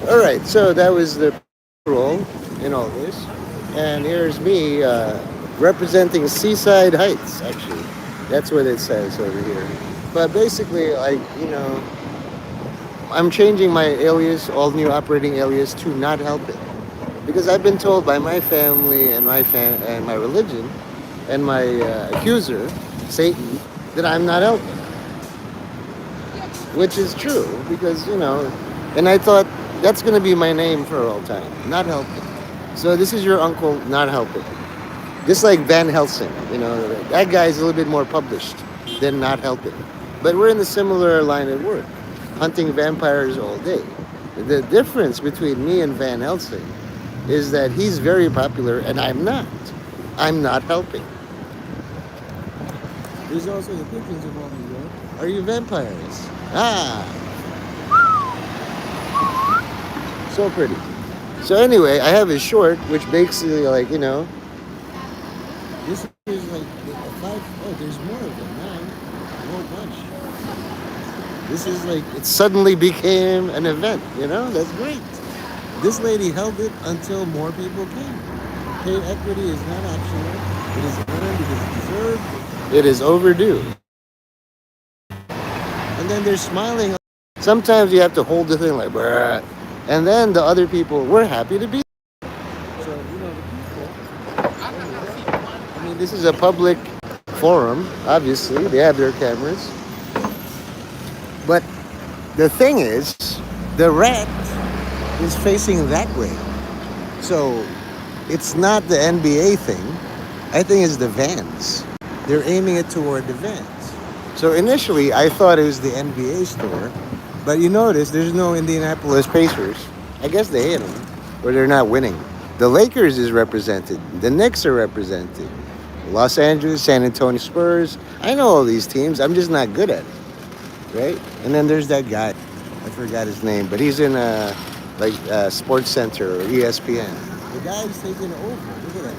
All right, so that was the role in all this, and here's me representing Seaside Heights. Actually, that's what it says over here. But basically, like I'm changing my alias, all new operating alias, to not help it, because I've been told by my family and and my religion and my accuser, Satan, that I'm not helping, which is true because and I thought that's going to be my name for all time, not helping. So this is your uncle not helping, just like Van Helsing. That guy's a little bit more published than not helping, but we're in the similar line of work, hunting vampires all day. The difference between me and Van Helsing is that he's very popular and I'm not. I'm not helping. There's also the pictures of all these, right? Are you vampires? Ah, so pretty. So anyway, I have a short, which basically this is like five. Oh, there's more of them now. A whole bunch. This is like it suddenly became an event. That's great. This lady held it until more people came. Paid equity is not optional. It is earned. It is deserved. It is overdue. And then they're smiling. Sometimes you have to hold the thing like, bruh. And then the other people, we're happy to be. So, the people, I mean, this is a public forum, obviously. They have their cameras. But the thing is, the rat is facing that way. So it's not the NBA thing. I think it's the vans. They're aiming it toward the vans. So initially, I thought it was the NBA store. But you notice there's no Indianapolis Pacers. I guess they hit them, or they're not winning. The Lakers is represented. The Knicks are represented. Los Angeles, San Antonio Spurs. I know all these teams. I'm just not good at it, right? And then there's that guy. I forgot his name, but he's in Sports Center or ESPN. The guy's taking over. Look at that.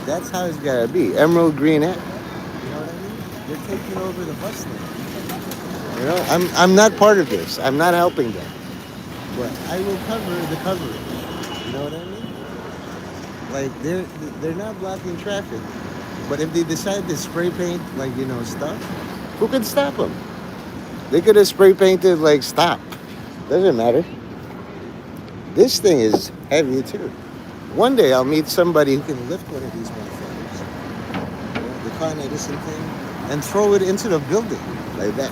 That's how it's gotta be. Emerald green hat. You know what I mean? They're taking over the bus lane. I'm not part of this. I'm not helping them. But I will cover the coverage. You know what I mean? Like they're not blocking traffic. But if they decide to spray paint stuff, who can stop them? They could have spray painted stop. Doesn't matter. This thing is heavy too. One day I'll meet somebody who can lift one of these motherfuckers, the Con Edison thing, and throw it into the building like that.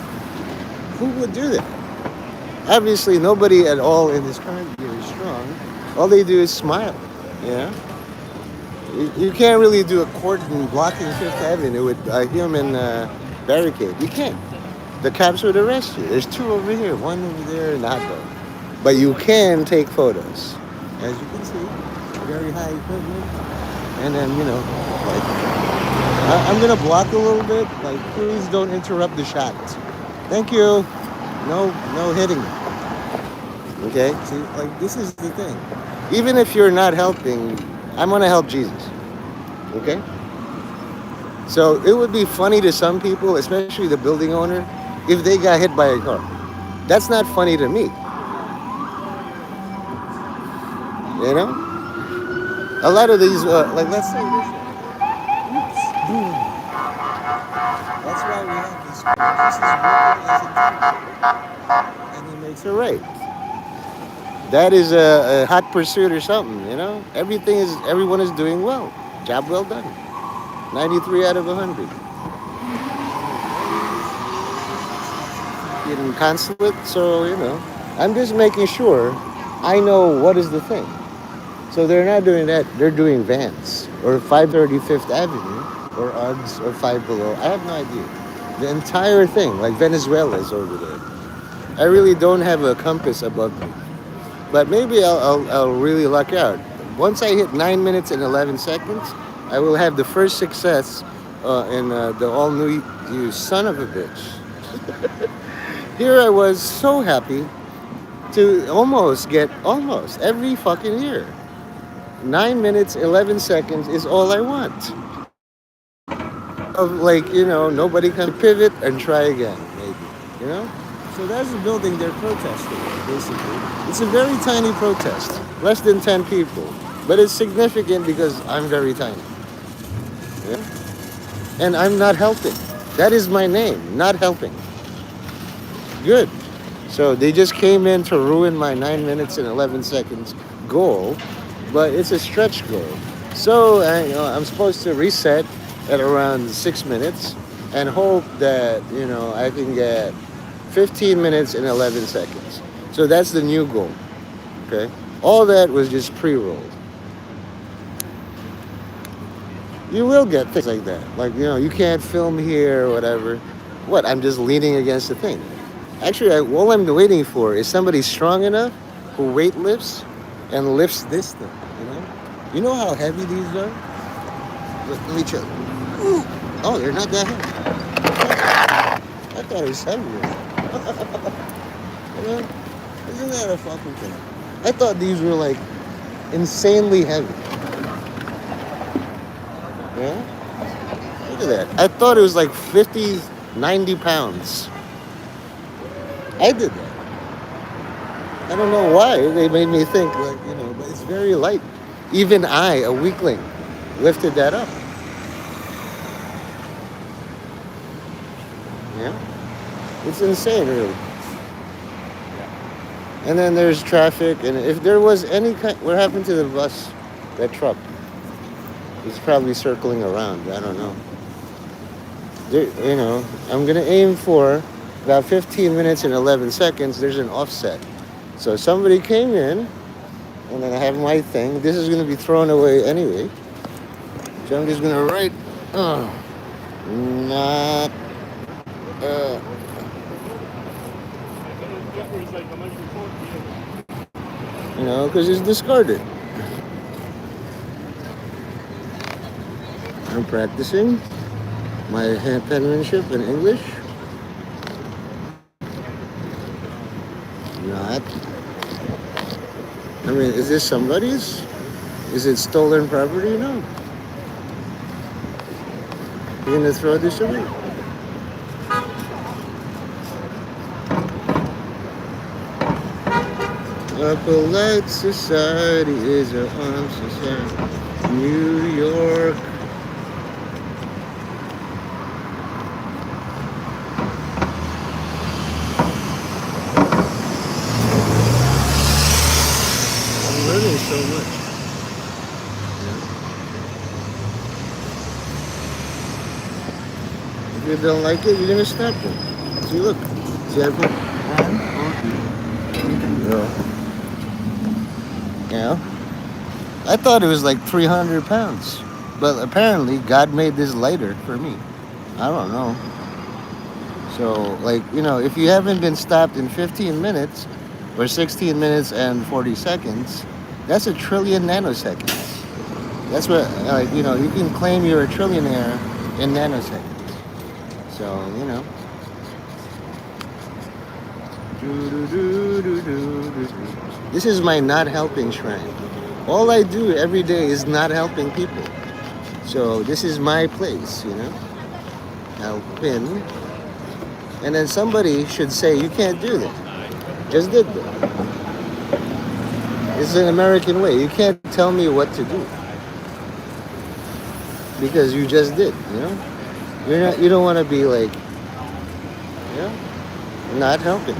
Who would do that? Obviously, nobody at all in this current year is strong. All they do is smile. You can't really do a cordon blocking Fifth Avenue with a human barricade. You can't. The cops would arrest you. There's two over here, one over there, and hot dog. But you can take photos. As you can see, very high equipment. And then, I'm going to block a little bit. Please don't interrupt the shot. Thank you. No hitting. Okay? See, this is the thing. Even if you're not helping, I'm going to help Jesus. Okay? So it would be funny to some people, especially the building owner, if they got hit by a car. That's not funny to me. A lot of these, let's say this one. Oops. Boom. That's why we have this. This is working as intended. And he makes it right. That is a hot pursuit or something, everyone is doing well. Job well done. 93 out of 100. In consulate, so I'm just making sure I know what is the thing. So they're not doing that. They're doing Vans or 535th Avenue or Uggs or Five Below. I have no idea. The entire thing, like Venezuela is over there. I really don't have a compass above me. But maybe I'll really luck out. Once I hit 9 minutes and 11 seconds, I will have the first success in the all-new you son of a bitch. Here I was so happy to almost every fucking year. 9 minutes, 11 seconds is all I want. Of nobody can pivot and try again, maybe, So that's the building they're protesting, basically. It's a very tiny protest, less than 10 people. But it's significant because I'm very tiny. Yeah? And I'm not helping. That is my name, not helping. Good. So they just came in to ruin my 9 minutes and 11 seconds goal, but it's a stretch goal. So I'm supposed to reset at around 6 minutes and hope that I can get 15 minutes and 11 seconds. So that's the new goal. Okay, all that was just pre-rolled. You will get things like that, like you can't film here or whatever. What? I'm just leaning against the thing. Actually, all I'm waiting for is somebody strong enough who weight lifts and lifts this thing. You know how heavy these are? Let me check. Oh, they're not that heavy. I thought it was heavier. You know? Isn't that a fucking thing? I thought these were like insanely heavy. Yeah? Look at that. I thought it was like 50, 90 pounds. I did that. I don't know why. They made me think, like, but it's very light. Even I, a weakling, lifted that up. Yeah? It's insane, really. And then there's traffic, and if there was any kind, what happened to the bus, that truck? It's probably circling around. I don't know. There, I'm gonna aim for about 15 minutes and 11 seconds. There's an offset. So somebody came in, and then I have my thing. This is gonna be thrown away anyway. So I'm just gonna write, not, uh, because it's discarded. I'm practicing my hand penmanship in English. Not. I mean, is this somebody's? Is it stolen property? No. You're gonna throw this away? A polite society is a armed society. New York. I'm learning so much. If you don't like it, you're gonna stop them. See, look. See, I put. Yeah. I thought it was like 300 pounds. But apparently, God made this lighter for me. I don't know. So, like, if you haven't been stopped in 15 minutes or 16 minutes and 40 seconds, that's a trillion nanoseconds. That's what, you can claim you're a trillionaire in nanoseconds. So, this is my not helping shrine. All I do every day is not helping people. So, this is my place. Helping. And then somebody should say, you can't do that. Just did that. It's an American way. You can't tell me what to do because you just did. You don't want to be like, not helping.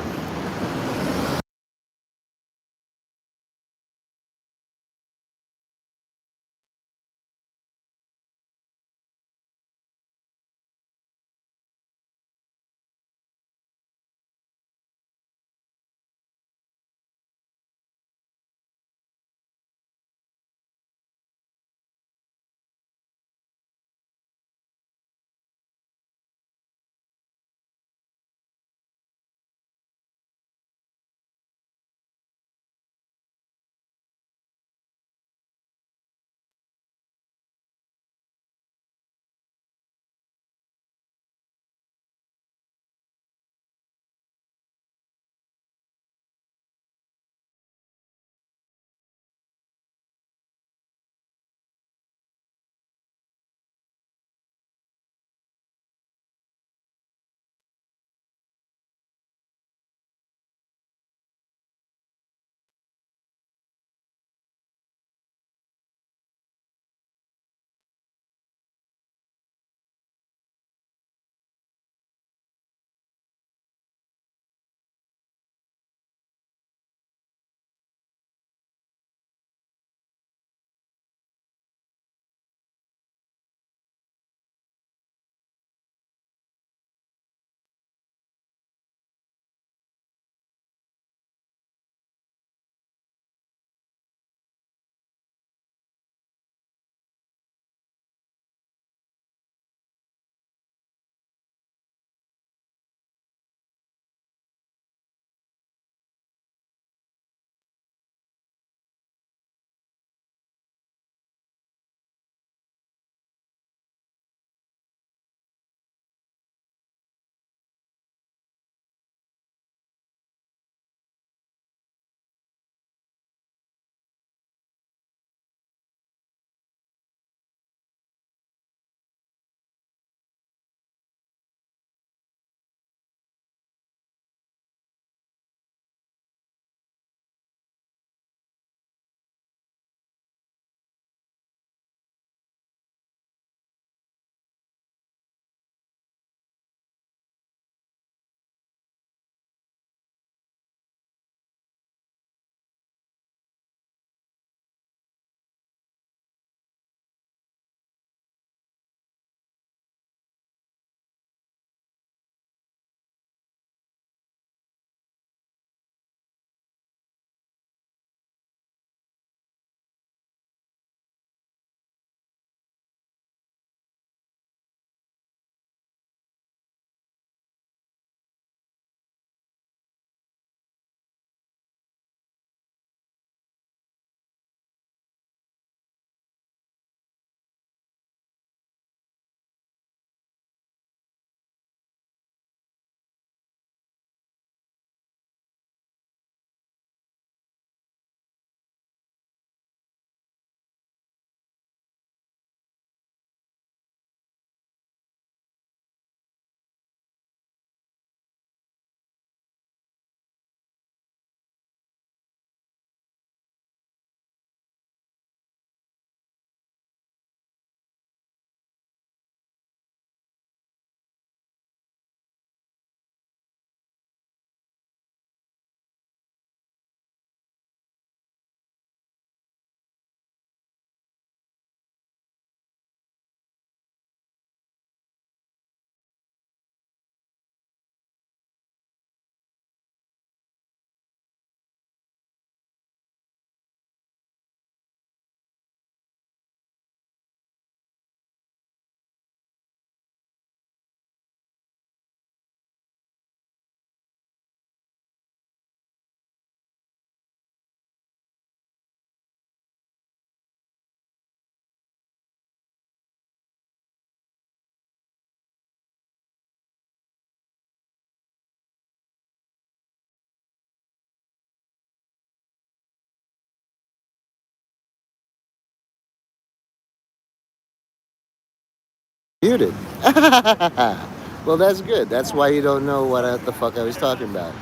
Muted. Well, that's good. That's why you don't know what the fuck I was talking about.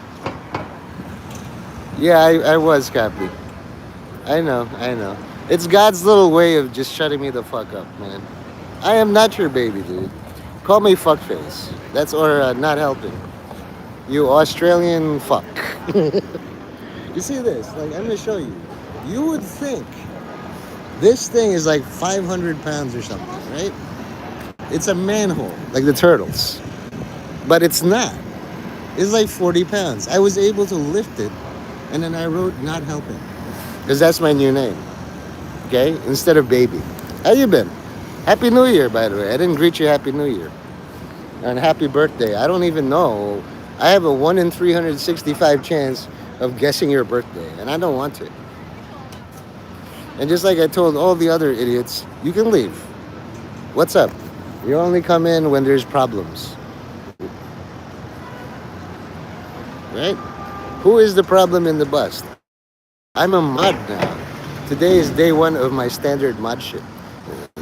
Yeah, I was Cappy. I know, I know. It's God's little way of just shutting me the fuck up, man. I am not your baby, dude. Call me fuckface. That's or not helping. You Australian fuck. You see this? Like, I'm gonna show you. You would think this thing is like 500 pounds or something, right? It's a manhole, like the turtles. But it's not. It's like 40 pounds. I was able to lift it, and then I wrote not helping. Because that's my new name, okay? Instead of baby. How you been? Happy New Year, by the way. I didn't greet you Happy New Year. And happy birthday. I don't even know. I have a 1 in 365 chance of guessing your birthday, and I don't want to. And just like I told all the other idiots, you can leave. What's up? You only come in when there's problems, right? Who is the problem in the bus? I'm a mod now. Today is day one of my standard mod shit.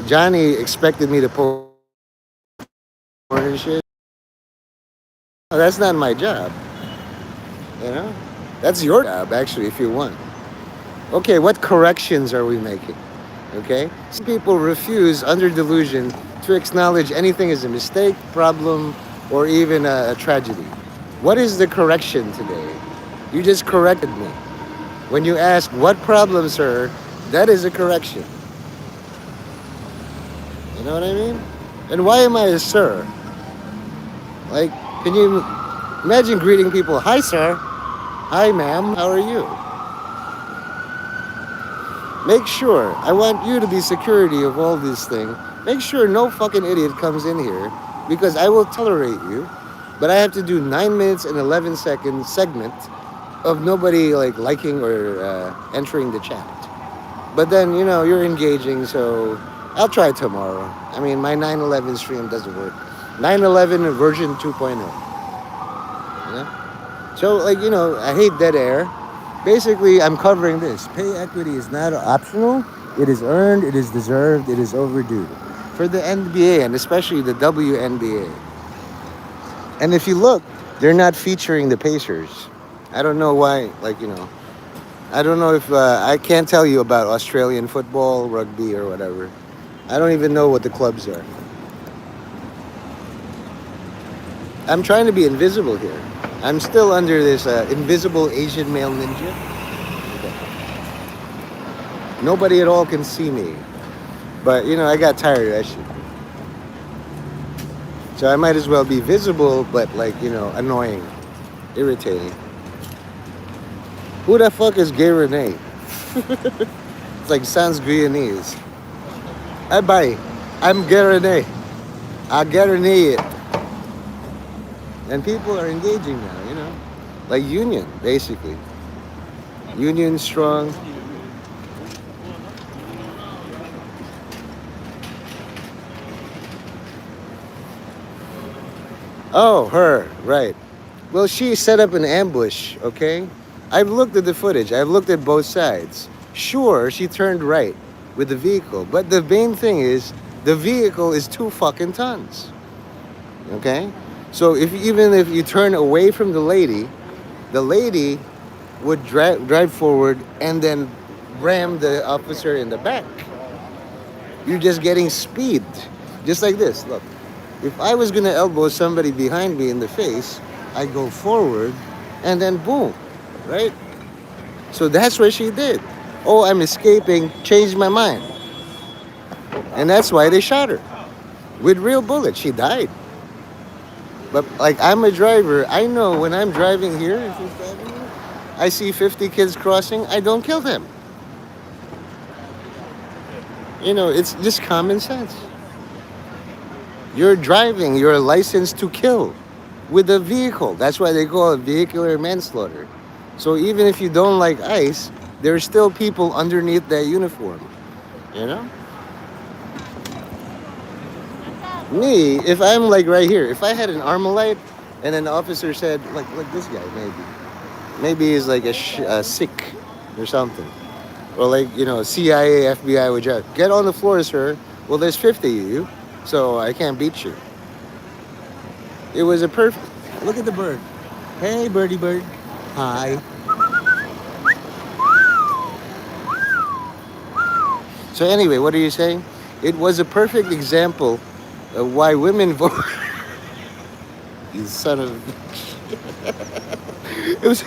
Johnny expected me to post more and shit. Oh, that's not my job, you know? That's your job, actually, if you want. Okay, what corrections are we making? Okay? Some people refuse, under delusion, to acknowledge anything as a mistake, problem, or even a tragedy. What is the correction today? You just corrected me. When you ask, what problem, sir? That is a correction. You know what I mean? And why am I a sir? Like, can you imagine greeting people, hi, sir. Hi, ma'am. How are you? Make sure, I want you to be security of all this thing. Make sure no fucking idiot comes in here because I will tolerate you, but I have to do 9 minutes and 11 seconds segment of nobody like liking or entering the chat. But then, you know, you're engaging, so I'll try tomorrow. I mean, my 9/11 stream doesn't work. 9/11 version 2.0. You know? So, like, you know, I hate dead air. Basically, I'm covering this. Pay equity is not optional. It is earned, it is deserved, it is overdue. For the NBA and especially the WNBA. And if you look, they're not featuring the Pacers. I don't know why, like, you know, I don't know if I can't tell you about Australian football, rugby, or whatever. I don't even know what the clubs are. I'm trying to be invisible here. I'm still under this invisible Asian male ninja. Okay. Nobody at all can see me. But, you know, I got tired of that shit. So I might as well be visible, but, like, you know, annoying, irritating. Who the fuck is Gay Renee? It's like, sounds Guyanese. Hi, bye. I'm Gay Renee. I guarantee it. And people are engaging now, you know? Like union, basically. Union strong. Oh, her, right. Well, she set up an ambush, okay? I've looked at the footage. I've looked at both sides. Sure, she turned right with the vehicle. But the main thing is, the vehicle is 2 fucking tons. Okay? So even if you turn away from the lady would drive forward and then ram the officer in the back. You're just getting speed. Just like this. Look, if I was going to elbow somebody behind me in the face, I go forward and then boom, right? So that's what she did. Oh, I'm escaping, changed my mind. And that's why they shot her. With real bullets, she died. But like, I'm a driver. I know when I'm driving here, I see 50 kids crossing, I don't kill them. You know, it's just common sense. You're driving, you're licensed to kill with a vehicle. That's why they call it vehicular manslaughter. So even if you don't like ICE, there's still people underneath that uniform. You know? Me, if I'm like right here, if I had an Armalite and an officer said, like this guy maybe he's like a Sikh or something. Or like, you know, CIA, FBI would just get on the floor, sir. Well, there's 50 of you. so I can't beat you. It was a perfect. Look at the bird. Hey, birdie bird. Hi. So anyway, what are you saying? It was a perfect example of why women vote. You son of. It was.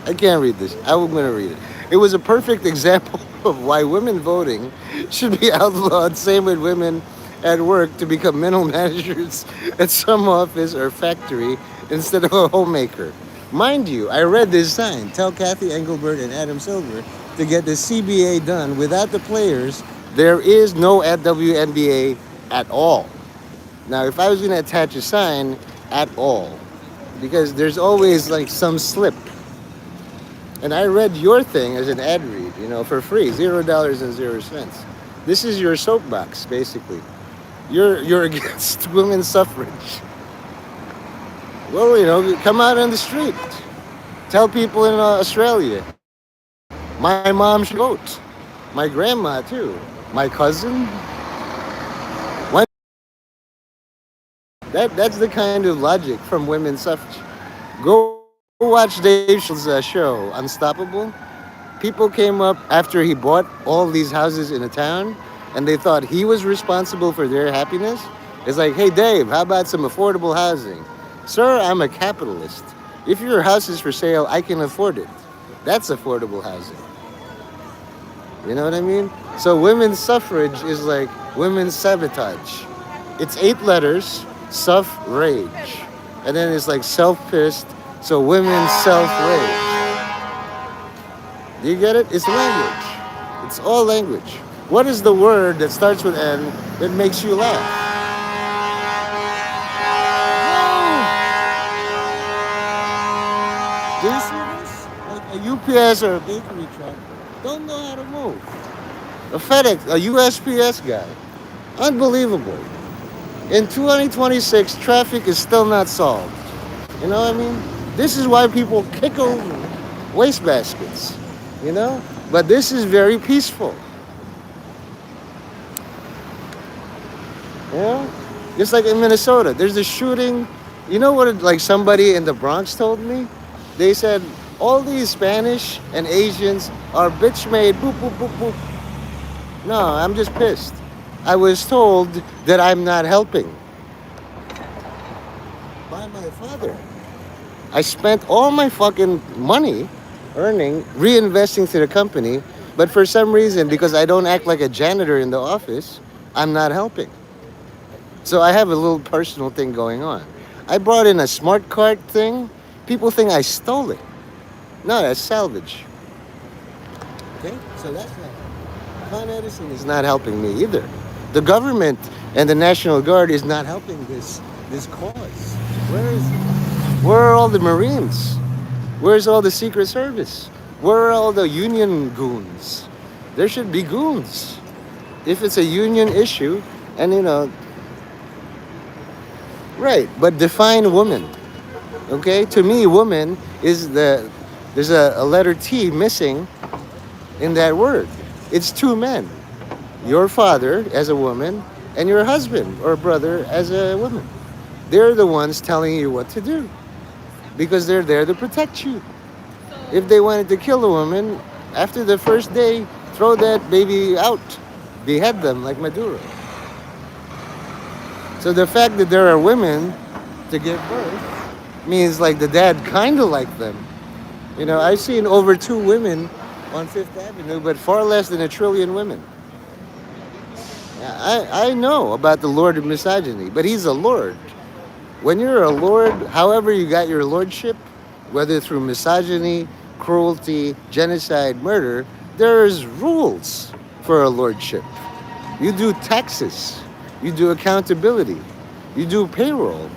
I can't read this. I'm going to read it. It was a perfect example of why women voting should be outlawed. Same with women at work to become middle managers at some office or factory instead of a homemaker. Mind you, I read this sign. Tell Kathy Engelbert and Adam Silver to get the CBA done. Without the players, there is no at WNBA at all. Now, if I was going to attach a sign, at all, because there's always like some slip. And I read your thing as an ad read, for free, $0.00. This is your soapbox, basically. You're against women's suffrage. Well, come out on the street. Tell people in Australia. My mom should vote. My grandma too. My cousin. Why? That's the kind of logic from women's suffrage. Go watch Dave Chappelle's show, Unstoppable. People came up after he bought all these houses in a town, and they thought he was responsible for their happiness. It's like, hey, Dave, how about some affordable housing? Sir, I'm a capitalist. If your house is for sale, I can afford it. That's affordable housing. You know what I mean? So women's suffrage is like women's sabotage. It's 8 letters, suffrage. And then it's like self-pissed, so women's self-rage. Do you get it? It's language. It's all language. What is the word that starts with N that makes you laugh? Do you see this? Like a UPS or a bakery truck don't know how to move. A FedEx, a USPS guy. Unbelievable. In 2026, traffic is still not solved. You know what I mean? This is why people kick over wastebaskets. But this is very peaceful. Just like in Minnesota, there's a shooting. You know what? Like somebody in the Bronx told me, they said all these Spanish and Asians are bitch made. Boop boop boop boop. No, I'm just pissed. I was told that I'm not helping. By my father. I spent all my fucking money earning, reinvesting to the company, but for some reason, because I don't act like a janitor in the office, I'm not helping. So I have a little personal thing going on. I brought in a smart card thing. People think I stole it. No, that's salvage. Okay? So that's not helping. Con Edison is not helping me either. The government and the National Guard is not helping this cause. Where is it? Where are all the Marines? Where's all the Secret Service? Where are all the union goons? There should be goons. If it's a union issue, and right, but define woman. Okay? To me, woman is there's a letter T missing in that word. It's two men. Your father as a woman and your husband or brother as a woman. They're the ones telling you what to do because they're there to protect you. If they wanted to kill a woman, after the first day, throw that baby out. Behead them like Maduro. So the fact that there are women to give birth means like the dad kind of like them. I've seen over 2 women on Fifth Avenue, but far less than 1 trillion women. I know about the Lord of misogyny, but he's a Lord. When you're a Lord, however you got your lordship, whether through misogyny, cruelty, genocide, murder, there's rules for a lordship. You do taxes. You do accountability. You do payroll.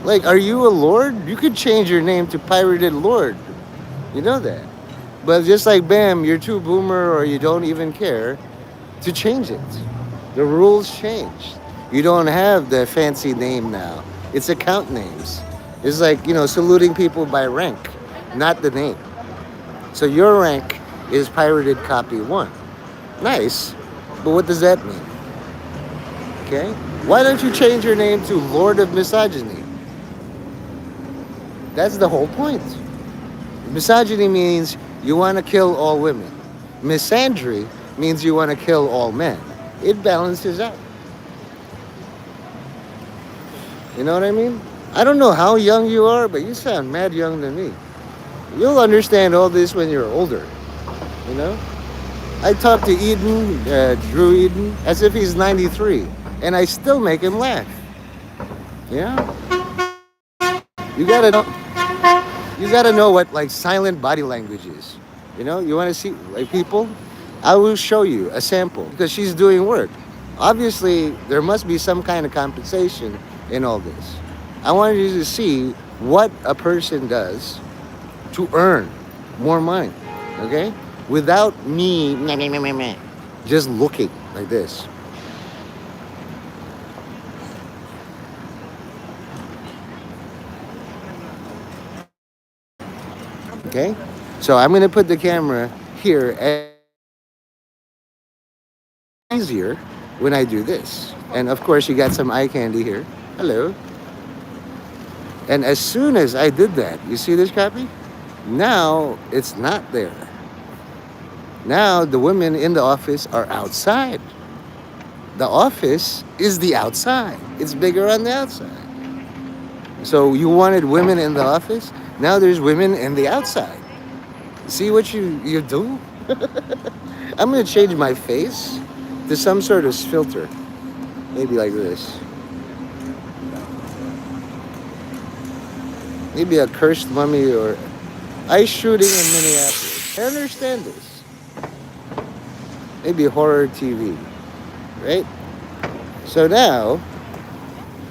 Like, are you a lord? You could change your name to Pirated Lord. You know that. But just like, bam, you're too boomer or you don't even care to change it. The rules changed. You don't have the fancy name now. It's account names. It's like, saluting people by rank, not the name. So your rank is Pirated Copy 1. Nice. But what does that mean? Okay? Why don't you change your name to Lord of Misogyny? That's the whole point. Misogyny means you want to kill all women. Misandry means you want to kill all men. It balances out. You know what I mean? I don't know how young you are, but you sound mad young to me. You'll understand all this when you're older. You know? I talk to Eden, Drew Eden, as if he's 93, and I still make him laugh. Yeah? You gotta know. You gotta know what like silent body language is. You know, you want to see like people. I will show you a sample because she's doing work. Obviously, there must be some kind of compensation in all this. I want you to see what a person does to earn more money. Okay, without me meh, meh, meh, meh, meh, just looking like this. Okay, so I'm gonna put the camera here and easier when I do this. And of course, you got some eye candy here. Hello. And as soon as I did that, you see this copy? Now it's not there. Now the women in the office are outside. The office is the outside. It's bigger on the outside. So you wanted women in the office? Now there's women in the outside. See what you do? I'm gonna change my face to some sort of filter. Maybe like this. Maybe a cursed mummy or ice shooting in Minneapolis. I understand this. Maybe horror TV, right? So now,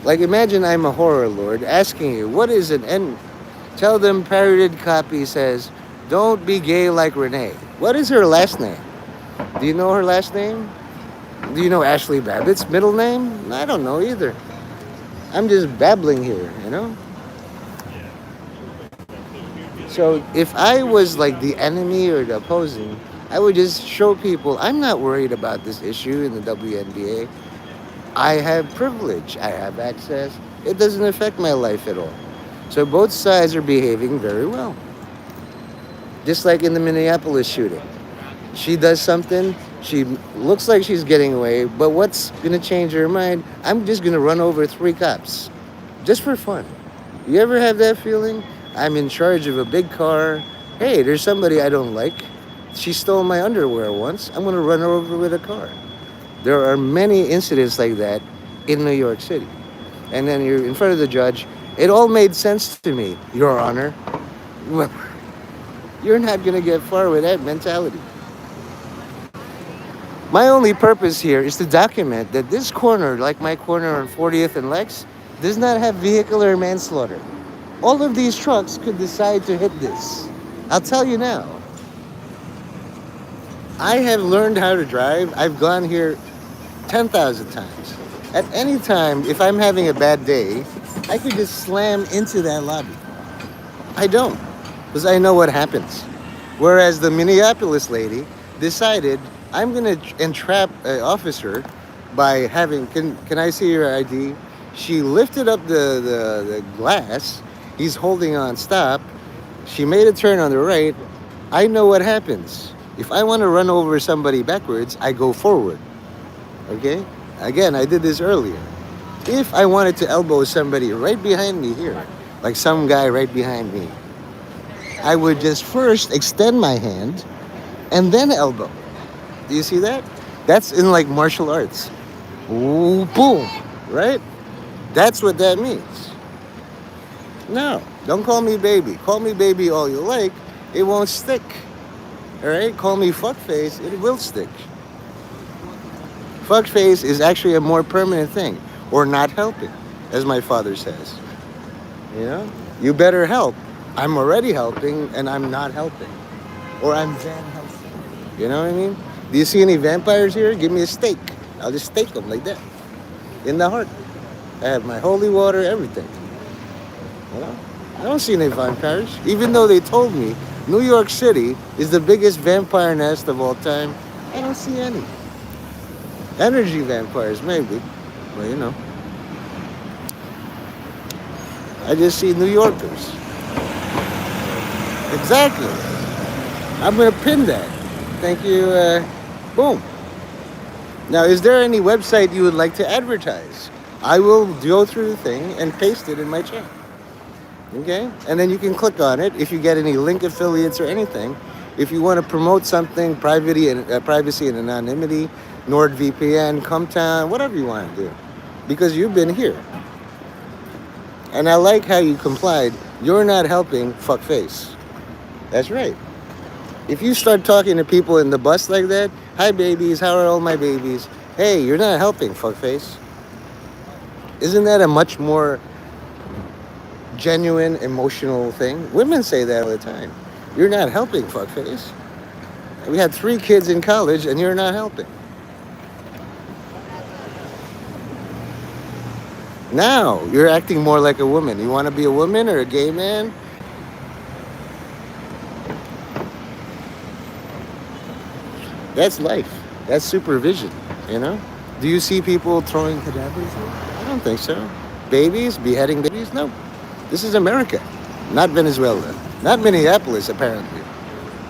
like imagine I'm a horror lord asking you, what is an end? Tell them parroted copy says, don't be gay like Renee. What is her last name? Do you know her last name? Do you know Ashley Babbitt's middle name? I don't know either. I'm just babbling here, you know? So if I was like the enemy or the opposing, I would just show people I'm not worried about this issue in the WNBA. I have privilege. I have access. It doesn't affect my life at all. So both sides are behaving very well. Just like in the Minneapolis shooting. She does something, she looks like she's getting away, but what's gonna change her mind? I'm just gonna run over 3 cops. Just for fun. You ever have that feeling? I'm in charge of a big car. Hey, there's somebody I don't like. She stole my underwear once. I'm gonna run her over with a car. There are many incidents like that in New York City. And then you're in front of the judge. It all made sense to me, Your Honor. Well, you're not gonna get far with that mentality. My only purpose here is to document that this corner, like my corner on 40th and Lex, does not have vehicular manslaughter. All of these trucks could decide to hit this. I'll tell you now. I have learned how to drive. I've gone here 10,000 times. At any time, if I'm having a bad day, I could just slam into that lobby. I don't, because I know what happens. Whereas the Minneapolis lady decided, I'm going to entrap an officer by having, can I see your ID? She lifted up the glass. He's holding on stop. She made a turn on the right. I know what happens. If I want to run over somebody backwards, I go forward. Okay? Again, I did this earlier. If I wanted to elbow somebody right behind me here, like some guy right behind me, I would just first extend my hand and then elbow. Do you see that? That's in like martial arts. Ooh, boom, right? That's what that means. No, don't call me baby. Call me baby all you like. It won't stick. All right? Call me fuckface. It will stick. Fuckface is actually a more permanent thing. Or not helping, as my father says. You know? You better help. I'm already helping and I'm not helping. Or I'm Van Helsing. You know what I mean? Do you see any vampires here? Give me a steak. I'll just steak them like that. In the heart. I have my holy water, everything. You know? I don't see any vampires. Even though they told me New York City is the biggest vampire nest of all time, I don't see any. Energy vampires, maybe. Well, I just see New Yorkers. Exactly. I'm gonna pin that. Thank you. Boom. Now, is there any website you would like to advertise? I will go through the thing and paste it in my chat. Okay? And then you can click on it if you get any link affiliates or anything. If you want to promote something, privacy and anonymity, NordVPN, Cometown, whatever you want to do. Because you've been here. And I like how you complied. You're not helping fuckface. That's right. If you start talking to people in the bus like that, hi babies, how are all my babies? Hey, you're not helping, fuckface. Isn't that a much more genuine, emotional thing? Women say that all the time. You're not helping, fuckface. We had 3 kids in college and you're not helping. Now, you're acting more like a woman. You want to be a woman or a gay man? That's life. That's supervision, you know? Do you see people throwing cadavers here? I don't think so. Babies, beheading babies? No. This is America, not Venezuela. Not Minneapolis, apparently.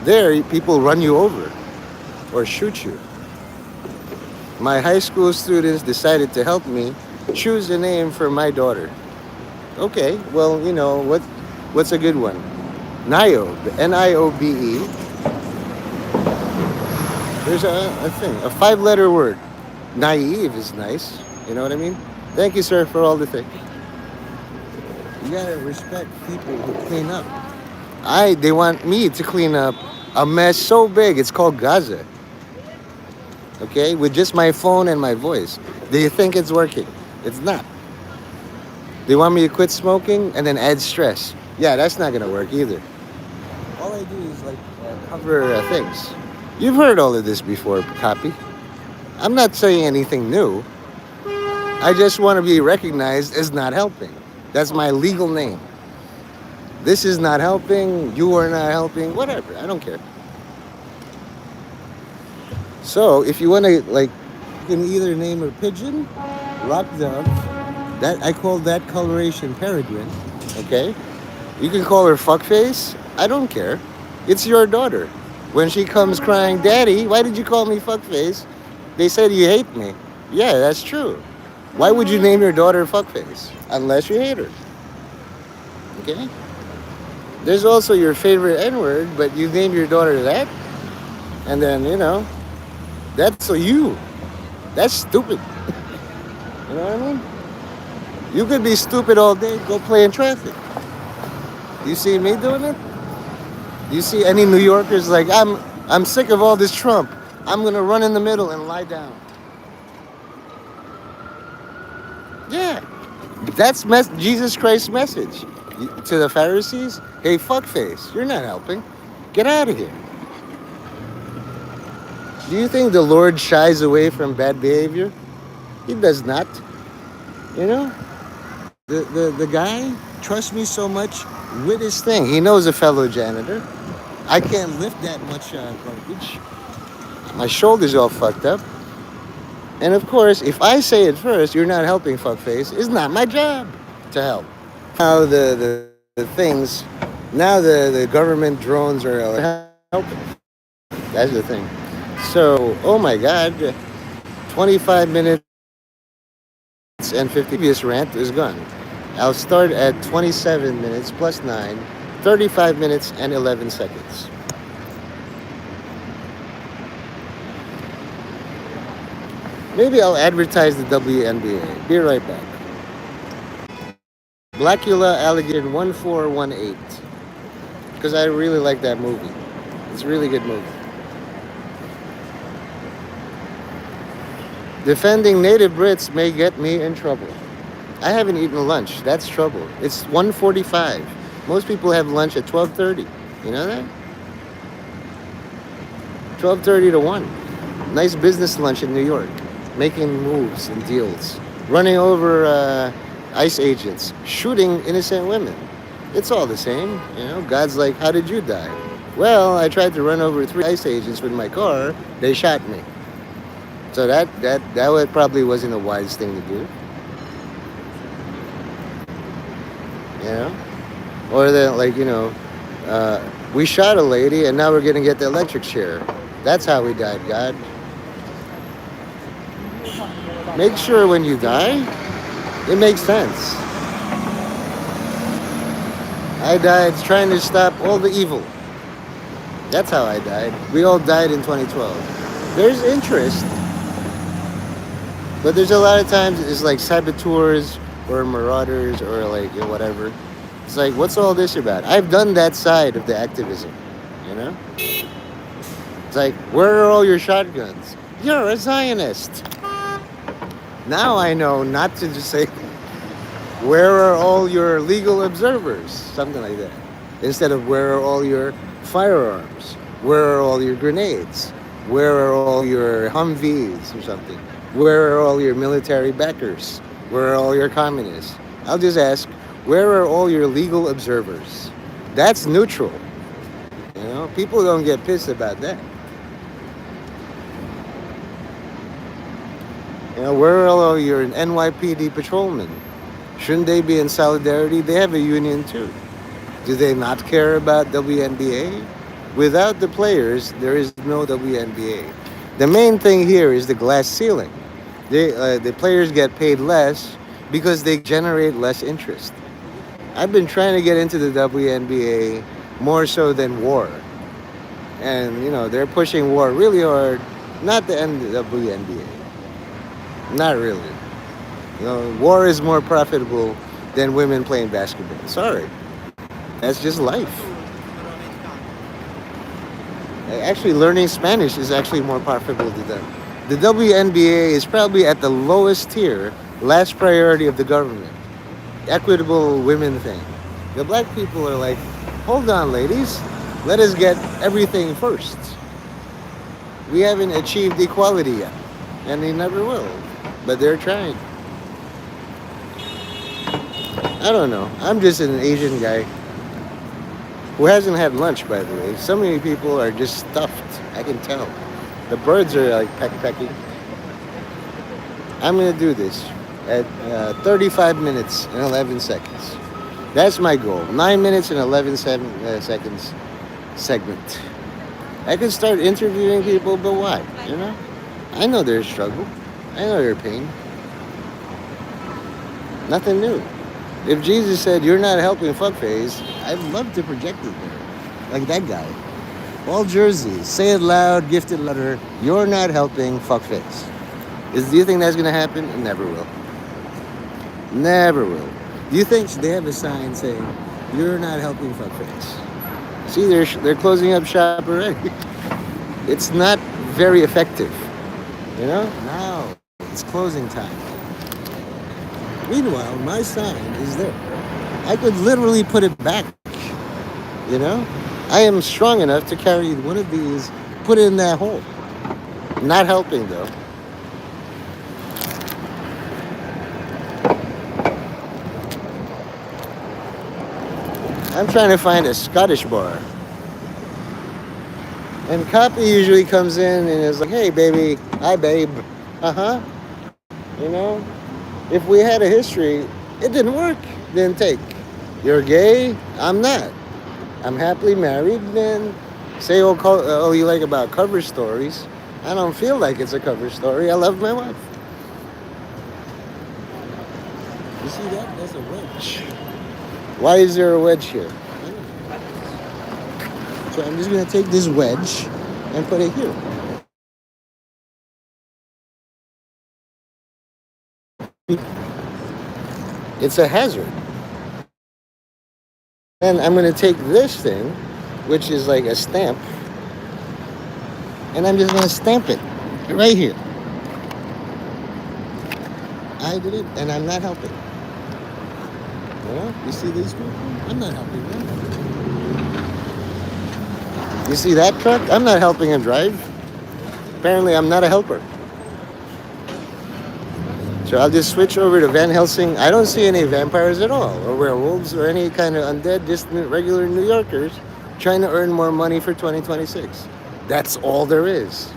There, people run you over or shoot you. My high school students decided to help me choose a name for my daughter. Okay, well, what's a good one? Niobe, Niobe. There's a thing, a 5-letter word. Naive is nice. You know what I mean? Thank you, sir, for all the things. You gotta respect people who clean up. They want me to clean up a mess so big, it's called Gaza. Okay? With just my phone and my voice. Do you think it's working? It's not. They want me to quit smoking and then add stress. Yeah, that's not gonna work either. All I do is cover things. You've heard all of this before, copy. I'm not saying anything new. I just want to be recognized as not helping. That's my legal name. This is not helping, you are not helping, whatever, I don't care. So, if you want to, you can either name her Pigeon, Rock Dove, that I call that coloration Peregrine, okay? You can call her Fuckface, I don't care. It's your daughter. When she comes crying, Daddy, why did you call me Fuckface? They said you hate me. Yeah, that's true. Why would you name your daughter Fuckface? Unless you hate her. Okay? There's also your favorite N-word, but you name your daughter that? And then, that's you. That's stupid. You know what I mean? You could be stupid all day, go play in traffic. You see me doing it? You see any New Yorkers I'm sick of all this Trump. I'm gonna run in the middle and lie down. Yeah, that's Jesus Christ's message to the Pharisees. Hey, fuckface, you're not helping. Get out of here. Do you think the Lord shies away from bad behavior? He does not. You know, the guy trusts me so much with his thing. He knows a fellow janitor. I can't lift that much garbage. My shoulder's all fucked up. And of course, if I say it first, you're not helping, fuckface, it's not my job to help. Now the things, now the government drones are helping. That's the thing. So, oh my God, 25 minutes and 50. Previous rant is gone. I'll start at 27 minutes plus 9, 35 minutes and 11 seconds. Maybe I'll advertise the WNBA. Be right back. Blackula Alligator 1418. Because I really like that movie. It's a really good movie. Defending native Brits may get me in trouble. I haven't eaten lunch. That's trouble. It's 1:45. Most people have lunch at 12:30. You know that? 12:30 to 1. Nice business lunch in New York. Making moves and deals. Running over ICE agents. Shooting innocent women. It's all the same. God's like, how did you die? Well, I tried to run over 3 ICE agents with my car. They shot me. So that probably wasn't a wise thing to do. you know, or then like we shot a lady and now we're gonna get the electric chair. That's how we died, God. Make sure when you die, it makes sense. I died trying to stop all the evil. That's how I died. We all died in 2012. There's interest, but there's a lot of times it's like saboteurs or marauders or like whatever. It's like, what's all this about? I've done that side of the activism, you know? It's like, where are all your shotguns? You're a Zionist. Now I know not to just say, where are all your legal observers? Something like that. Instead of, where are all your firearms? Where are all your grenades? Where are all your Humvees or something? Where are all your military backers? Where are all your communists? I'll just ask, where are all your legal observers? That's neutral. People don't get pissed about that. Where are all your NYPD patrolmen? Shouldn't they be in solidarity? They have a union too. Do they not care about WNBA? Without the players, there is no WNBA. The main thing here is the glass ceiling. The players get paid less because they generate less interest. I've been trying to get into the WNBA more so than war. And, they're pushing war really hard. Not the WNBA. Not really. War is more profitable than women playing basketball. Sorry. That's just life. Actually, learning Spanish is actually more profitable to them. The WNBA is probably at the lowest tier, last priority of the government. Equitable women thing. The black people are like, hold on, ladies. Let us get everything first. We haven't achieved equality yet. And they never will. But they're trying. I don't know. I'm just an Asian guy who hasn't had lunch, by the way. So many people are just stuffed. I can tell. The birds are like pecking. I'm going to do this at 35 minutes and 11 seconds. That's my goal. 9 minutes and 11 seconds segment. I could start interviewing people, but why? I know their struggle. I know their pain. Nothing new. If Jesus said, you're not helping fuckface, I'd love to project it there. Like that guy. All jerseys. Say it loud, gift it louder. You're not helping fuckface. Do you think that's going to happen? It never will. Never will. Do you think they have a sign saying, you're not helping fuckface? See, they're closing up shop already. It's not very effective. Now it's closing time. Meanwhile, my sign is there. I could literally put it back. I am strong enough to carry one of these, put it in that hole. Not helping though. I'm trying to find a Scottish bar. And Copy usually comes in and is like, hey baby, hi babe. Uh-huh. If we had a history, it didn't work. Didn't take. You're gay? I'm not. I'm happily married. Then say, oh, you like about cover stories. I don't feel like it's a cover story. I love my wife. You see that? That's a wedge. Why is there a wedge here? So I'm just going to take this wedge and put it here. It's a hazard. And I'm going to take this thing, which is like a stamp, and I'm just going to stamp it right here. I did it, and I'm not helping. You see these people? I'm not helping them. You see that truck? I'm not helping him drive. Apparently, I'm not a helper. So I'll just switch over to Van Helsing. I don't see any vampires at all, or werewolves, or any kind of undead, just regular New Yorkers trying to earn more money for 2026. That's all there is.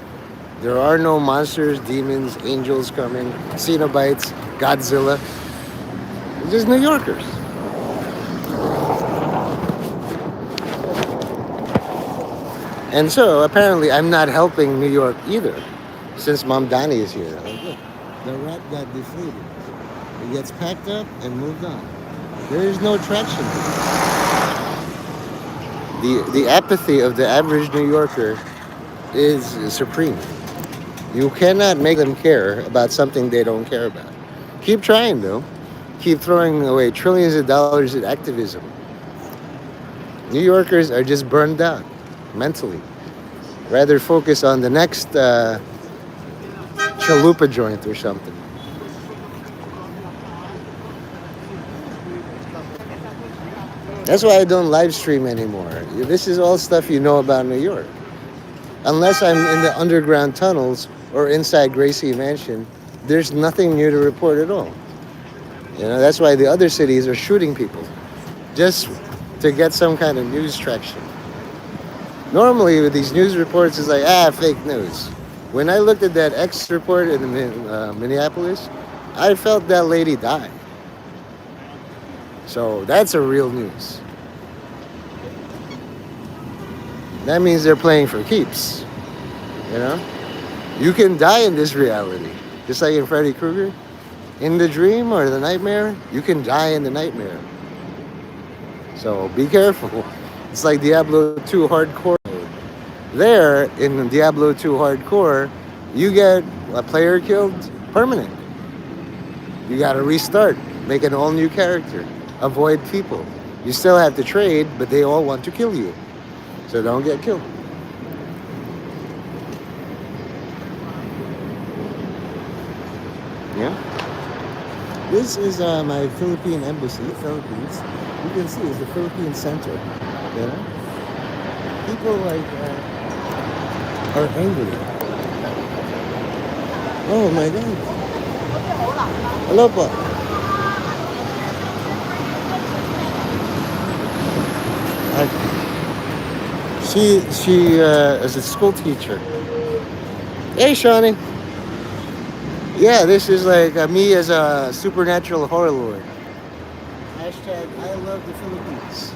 There are no monsters, demons, angels coming, Cenobites, Godzilla. It's just New Yorkers. And so apparently I'm not helping New York either, since Mom Donnie is here. Like, look, the rat got deflated. It gets packed up and moved on. There is no traction. The apathy of the average New Yorker is supreme. You cannot make them care about something they don't care about. Keep trying though. Keep throwing away trillions of dollars in activism. New Yorkers are just burned out mentally. Rather focus on the next chalupa joint or something. That's why I don't live stream anymore. This is all stuff you know about New York. Unless I'm in the underground tunnels or inside Gracie Mansion, there's nothing new to report at all. That's why the other cities are shooting people just to get some kind of news traction. Normally, with these news reports, it's like, fake news. When I looked at that X report in Minneapolis, I felt that lady die. So that's a real news. That means they're playing for keeps. You know? You can die in this reality. Just like in Freddy Krueger. In the dream or the nightmare, you can die in the nightmare. So be careful. It's like Diablo 2 Hardcore. There, in Diablo 2 Hardcore, you get a player killed permanent. You gotta restart. Make an all new character. Avoid people. You still have to trade, but they all want to kill you. So don't get killed. Yeah. This is my Philippine embassy, Philippines. You can see it's the Philippine Center. You know, people like are angry. Oh my God. Hello po. She is a school teacher. Hey, Shawnee. Yeah, this is like me as a supernatural horror lord. Hashtag I love the Philippines.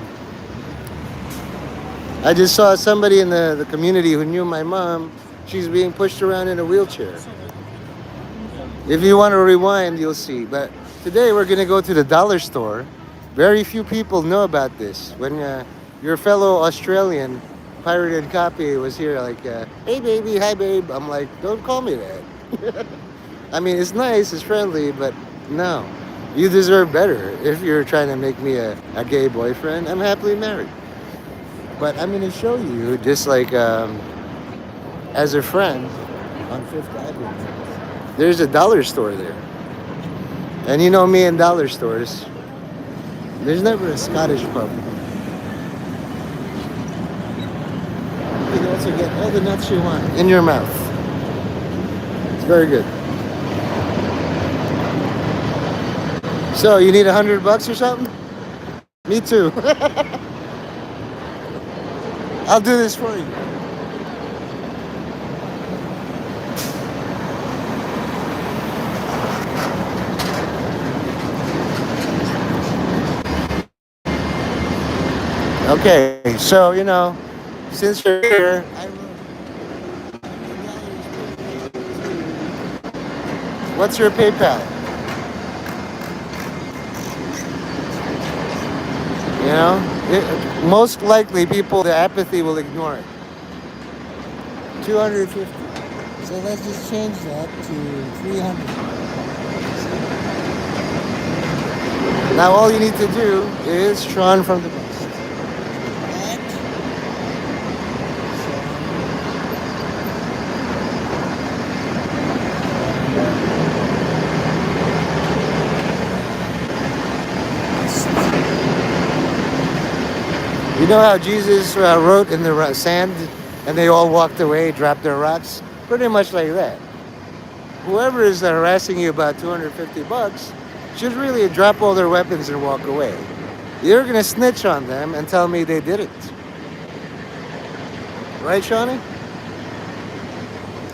I just saw somebody in the community who knew my mom. She's being pushed around in a wheelchair. If you want to rewind, you'll see. But today we're going to go to the dollar store. Very few people know about this. When your fellow Australian pirated copy was here, like, hey baby, hi babe. I'm like, don't call me that. I mean, it's nice, it's friendly, but no. You deserve better if you're trying to make me a gay boyfriend. I'm happily married. But I'm going to show you, just like as a friend on Fifth Avenue. There's a dollar store there. And you know me in dollar stores, there's never a Scottish pub. You can also get all the nuts you want in your mouth. It's very good. So you need $100 or something? Me too. I'll do this for you. Okay, so since you're here, what's your PayPal? Most likely people, the apathy will ignore it. 250. So let's just change that to 300. Now all you need to do is Sean from the bus. You know how Jesus wrote in the sand and they all walked away, dropped their rocks? Pretty much like that. Whoever is harassing you about $250 should really drop all their weapons and walk away. You're going to snitch on them and tell me they didn't. Right, Shawnee?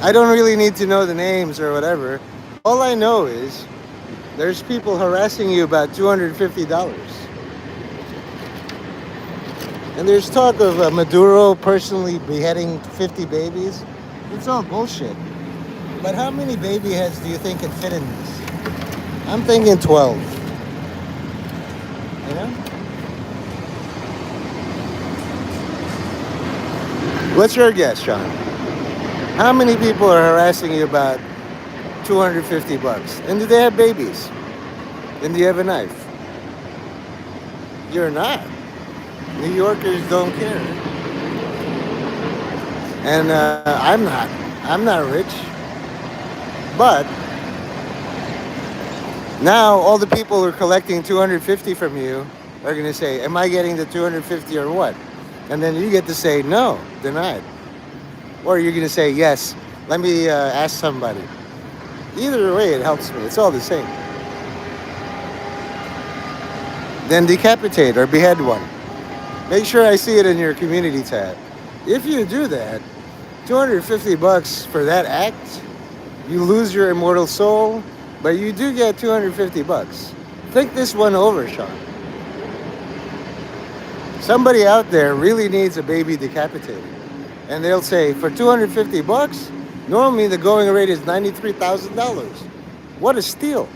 I don't really need to know the names or whatever. All I know is there's people harassing you about $250. And there's talk of Maduro personally beheading 50 babies. It's all bullshit. But how many baby heads do you think can fit in this? I'm thinking 12. You know? What's your guess, Sean? How many people are harassing you about 250 bucks? And do they have babies? And do you have a knife? You're not. New Yorkers don't care. And I'm not. I'm not rich. But now all the people who are collecting 250 from you are going to say, am I getting the 250 or what? And then you get to say, no, denied. Or you're going to say, yes, let me ask somebody. Either way, it helps me. It's all the same. Then decapitate or behead one. Make sure I see it in your community tab. If you do that, 250 bucks for that act, you lose your immortal soul, but you do get 250 bucks. Think this one over, Sean. Somebody out there really needs a baby decapitated. And they'll say, for 250 bucks, normally the going rate is $93,000. What a steal.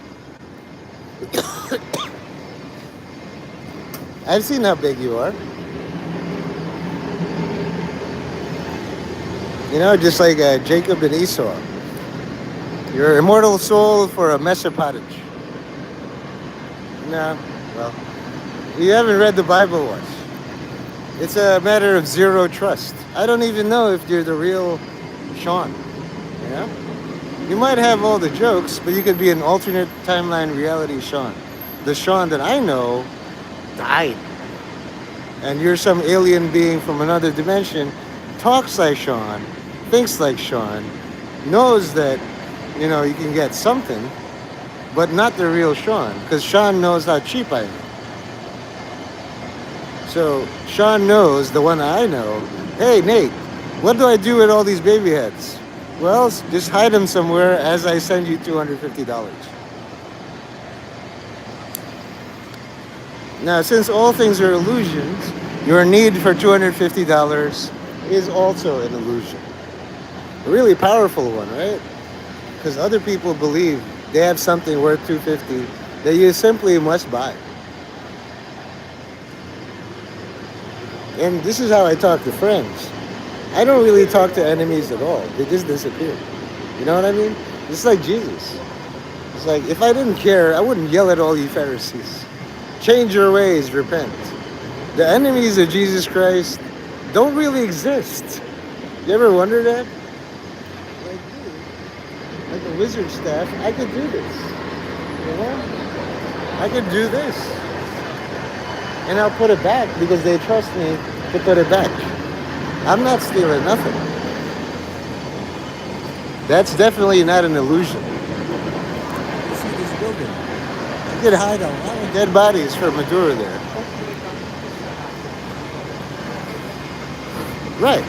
I've seen how big you are. You know, just like Jacob and Esau. Your immortal soul for a mess of pottage. No, well, you haven't read the Bible once. It's a matter of zero trust. I don't even know if you're the real Sean. You know? You might have all the jokes, but you could be an alternate timeline reality Sean. The Sean that I know died. And you're some alien being from another dimension, talks like Sean, thinks like Sean, knows that, you know, you can get something, but not the real Sean, because Sean knows how cheap I am. So Sean knows, the one I know, hey, Nate, what do I do with all these baby heads? Well, just hide them somewhere as I send you $250. Now, since all things are illusions, your need for $250 is also an illusion. A really powerful one, right? Because other people believe they have something worth $250 that you simply must buy. And this is how I talk to friends. I don't really talk to enemies at all. They just disappear. You know what I mean? It's like Jesus. It's like, if I didn't care, I wouldn't yell at all you Pharisees. Change your ways, repent. The enemies of Jesus Christ don't really exist. You ever wonder that? Like a wizard staff, I could do this. You know? I could do this. And I'll put it back because they trust me to put it back. I'm not stealing nothing. That's definitely not an illusion. You see this building? You could hide a lot of dead bodies from Maduro there. Right.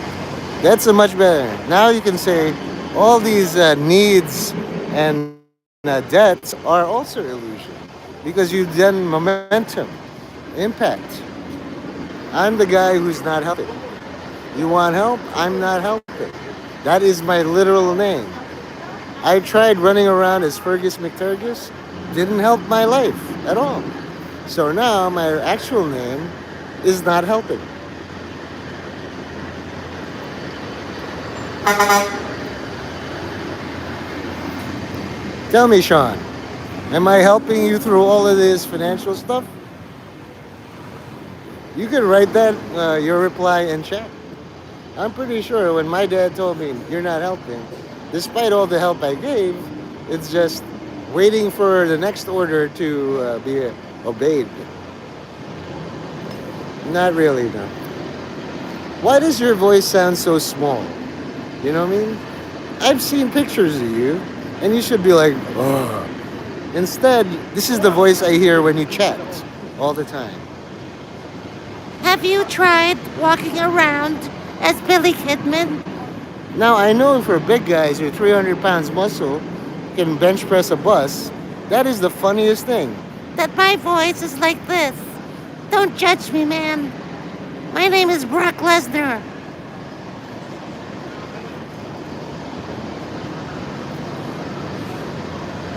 That's a much better. Now you can say all these needs and debts are also illusion because you've done momentum, impact. I'm the guy who's not helping. You want help? I'm not helping. That is my literal name. I tried running around as Fergus McTurgus. Didn't help my life at all. So now my actual name is not helping. Tell me, Sean, am I helping you through all of this financial stuff? You can write that, your reply in chat. I'm pretty sure when my dad told me, you're not helping, despite all the help I gave, it's just waiting for the next order to be obeyed. Not really, no. Why does your voice sound so small? You know what I mean? I've seen pictures of you, and you should be like, ugh. Instead, this is the voice I hear when you chat all the time. Have you tried walking around as Billy Kidman? Now, I know for big guys who are 300 pounds muscle can bench press a bus, that is the funniest thing. That my voice is like this. Don't judge me, man. My name is Brock Lesnar.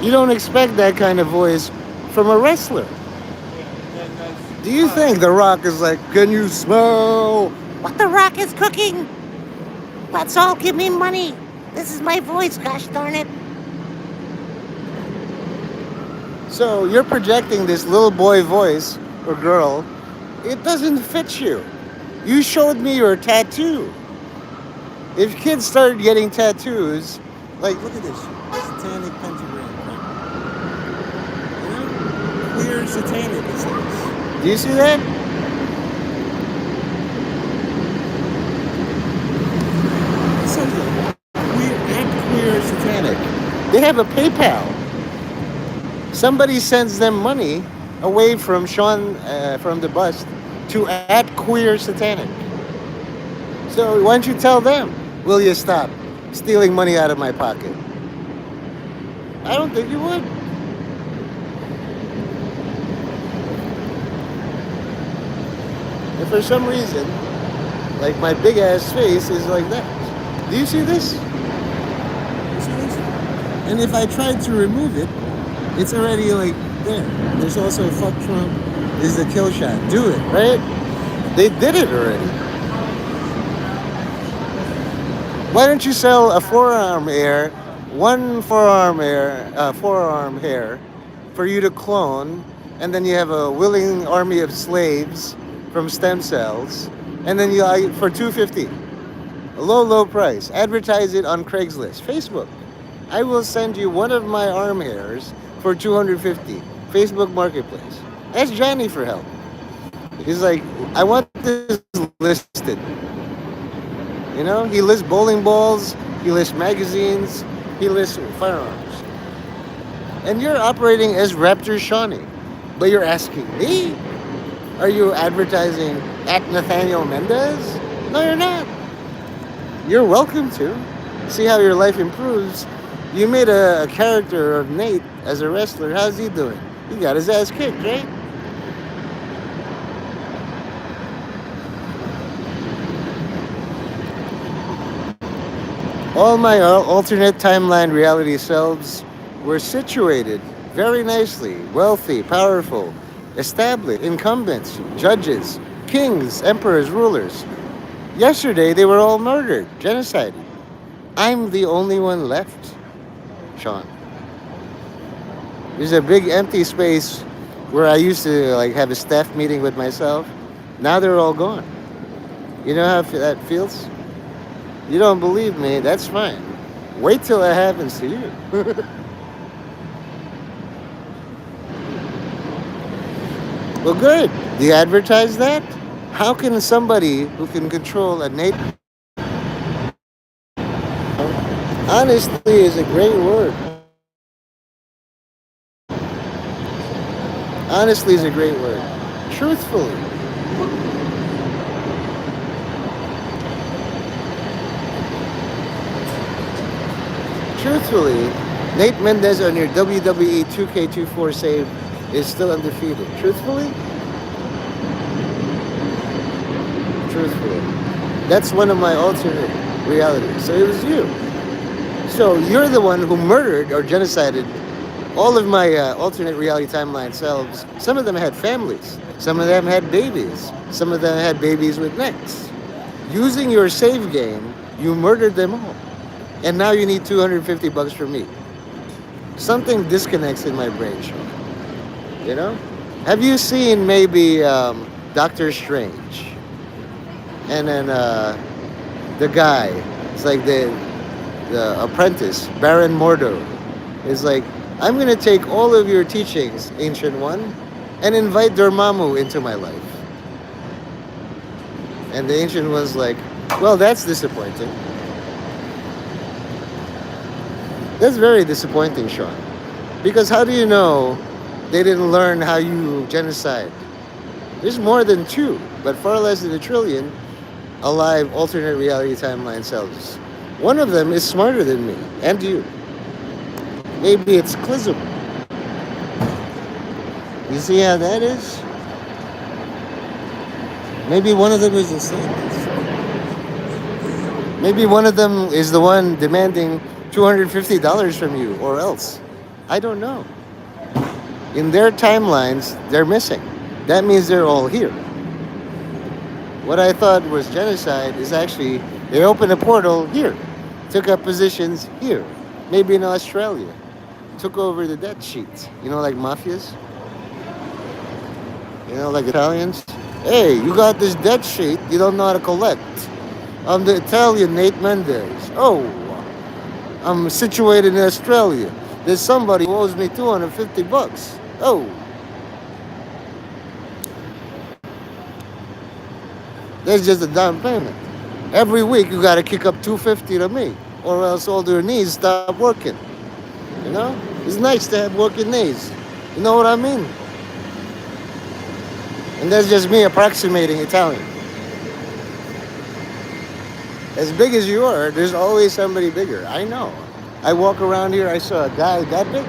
You don't expect that kind of voice from a wrestler. Do you think The Rock is like, can you smell? What the Rock is cooking? Let's all give me money. This is my voice, gosh darn it. So you're projecting this little boy voice or girl. It doesn't fit you. You showed me your tattoo. If kids started getting tattoos, like, look at this satanic pentagram. You know? Queer satanic, it says. Do you see that? It says queer satanic. They have a PayPal. Somebody sends them money away from Sean from the bust to at queer satanic. So why don't you tell them? Will you stop stealing money out of my pocket? I don't think you would. And for some reason, like my big ass face is like that. Do you see this? You see this? And if I tried to remove it, it's already like there. There's also fuck Trump. Is the kill shot. Do it, right? They did it already. Why don't you sell a forearm hair for you to clone, and then you have a willing army of slaves from stem cells, and then you for $250, a low price. Advertise it on Craigslist, Facebook. I will send you one of my arm hairs for $250. Facebook Marketplace. Ask Johnny for help. He's like, I want this listed. You know, he lists bowling balls, he lists magazines, he lists firearms. And you're operating as Raptor Shawnee. But you're asking me? Are you advertising at Nathaniel Mendez? No, you're not. You're welcome to. See how your life improves. You made a character of Nate as a wrestler. How's he doing? He got his ass kicked, right? All my alternate timeline reality selves were situated very nicely, wealthy, powerful, established, incumbents, judges, kings, emperors, rulers. Yesterday, they were all murdered, genocided. I'm the only one left, Sean. There's a big empty space where I used to like have a staff meeting with myself. Now they're all gone. You know how that feels? You don't believe me? That's fine. Wait till it happens to you. Well, good. Do you advertise that? How can somebody who can control a nation? Honestly is a great word. Honestly is a great word. Truthfully. Truthfully, Nate Mendez on your WWE 2K24 save is still undefeated. Truthfully? Truthfully. That's one of my alternate realities. So it was you. So you're the one who murdered or genocided all of my alternate reality timeline selves. Some of them had families. Some of them had babies. Some of them had babies with necks. Using your save game, you murdered them all. And now you need $250 from me. Something disconnects in my brain, Sean. You know? Have you seen maybe Doctor Strange? And then the guy, it's like the apprentice, Baron Mordo, is like, I'm going to take all of your teachings, Ancient One, and invite Dormammu into my life. And the Ancient One's like, well, that's disappointing. That's very disappointing, Sean. Because how do you know they didn't learn how you genocide? There's more than two, but far less than a trillion alive alternate reality timeline selves. One of them is smarter than me and you. Maybe it's Clism. You see how that is? Maybe one of them is insane. Maybe one of them is the one demanding $250 from you, or else. I don't know. In their timelines, they're missing. That means they're all here. What I thought was genocide is actually they opened a portal here, took up positions here, maybe in Australia, took over the debt sheets. You know, like mafias. You know, like Italians. Hey, you got this debt sheet. You don't know how to collect. I'm the Italian Nate Mendez. Oh, I'm situated in Australia. There's somebody who owes me 250 bucks. Oh, there's just a down payment. Every week you gotta kick up 250 to me, or else all your knees stop working. You know? It's nice to have working knees. You know what I mean? And that's just me approximating Italian. As big as you are, there's always somebody bigger. I know. I walk around here, I saw a guy that big.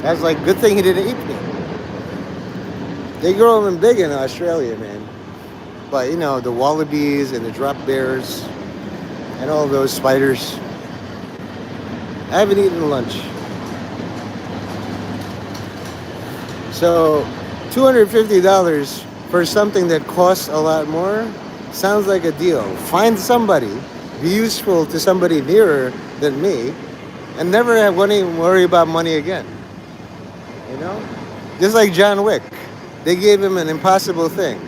That's like, good thing he didn't eat me. They grow them big in Australia, man. But you know, the wallabies and the drop bears and all those spiders. I haven't eaten lunch. So $250 for something that costs a lot more sounds like a deal. Find somebody, be useful to somebody nearer than me, and never have to worry about money again. You know? Just like John Wick. They gave him an impossible thing.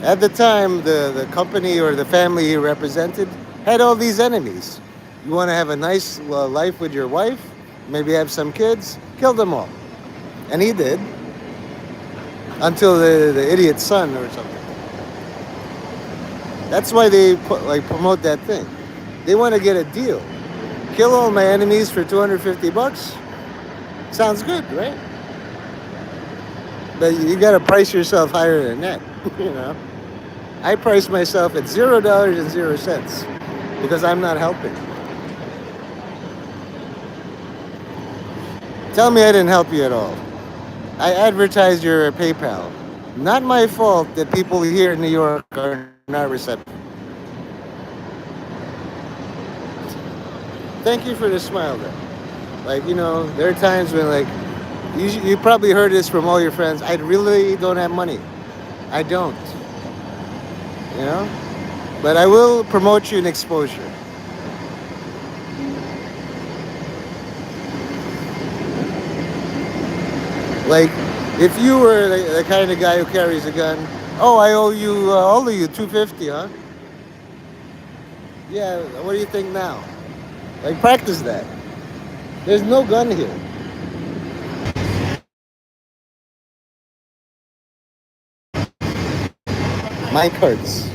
At the time, the company or the family he represented had all these enemies. You want to have a nice life with your wife, maybe have some kids, kill them all. And he did, until the idiot son or something. That's why they promote that thing. They want to get a deal. Kill all my enemies for 250 bucks? Sounds good, right? But you got to price yourself higher than that, you know? I price myself at $0.00 because I'm not helping. Tell me I didn't help you at all. I advertised your PayPal. Not my fault that people here in New York are not receptive. Thank you for the smile, though. Like, you know, there are times when, like, you probably heard this from all your friends. I really don't have money. I don't. You know? But I will promote you in exposure. Like, if you were the kind of guy who carries a gun, oh, I owe you, all of you 250, huh? Yeah, what do you think now? Like, practice that. There's no gun here. Mine hurts.